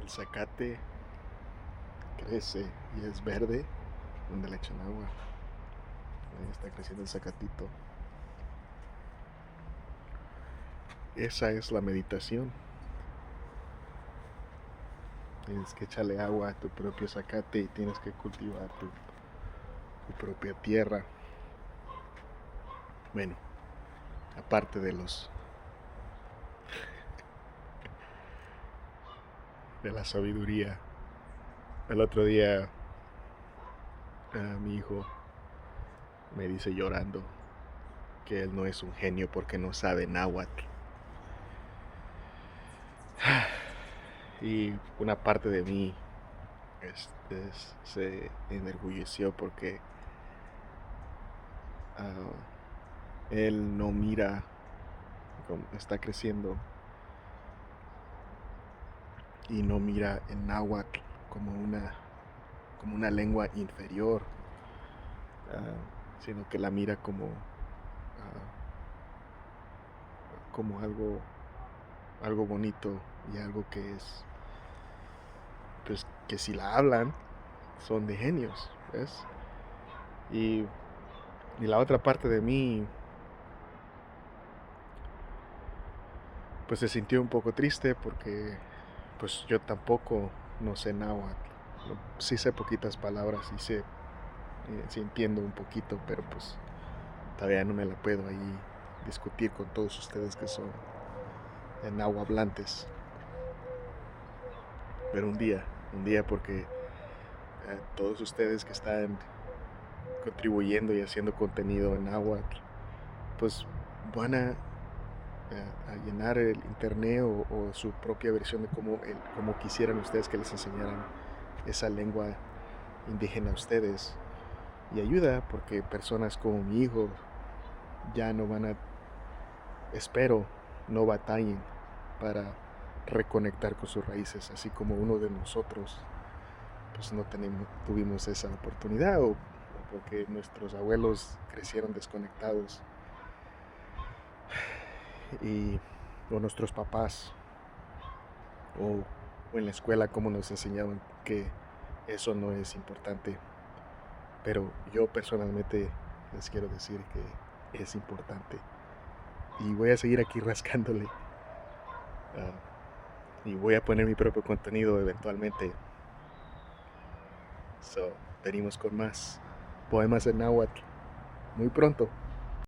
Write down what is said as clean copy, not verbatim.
El zacate crece y es verde donde le echan agua. Ahí está creciendo el zacatito. Esa es la meditación. Tienes que echarle agua a tu propio zacate y tienes que cultivar tu propia tierra. Bueno, aparte de la sabiduría. El otro día mi hijo me dice llorando que él no es un genio porque no sabe náhuatl. Y una parte de mí se enorgulleció porque él no mira, como está creciendo, y no mira el náhuatl como una lengua inferior, sino que la mira como algo bonito y algo que es, pues que si la hablan son de genios, ¿ves? Y la otra parte de mí pues se sintió un poco triste porque pues yo tampoco no sé náhuatl. Sí sé poquitas palabras y sí entiendo un poquito, pero pues todavía no me la puedo ahí discutir con todos ustedes que son náhuatl. Pero un día porque todos ustedes que están contribuyendo y haciendo contenido en náhuatl, pues van a llenar el internet o su propia versión de cómo quisieran ustedes que les enseñaran esa lengua indígena a ustedes. Y ayuda porque personas como mi hijo ya no van a, espero, no batallen para reconectar con sus raíces, así como uno de nosotros pues no tuvimos esa oportunidad o porque nuestros abuelos crecieron desconectados y o nuestros papás o en la escuela como nos enseñaban que eso no es importante, pero yo personalmente les quiero decir que es importante y voy a seguir aquí rascándole, y voy a poner mi propio contenido eventualmente. Venimos con más poemas en náhuatl muy pronto.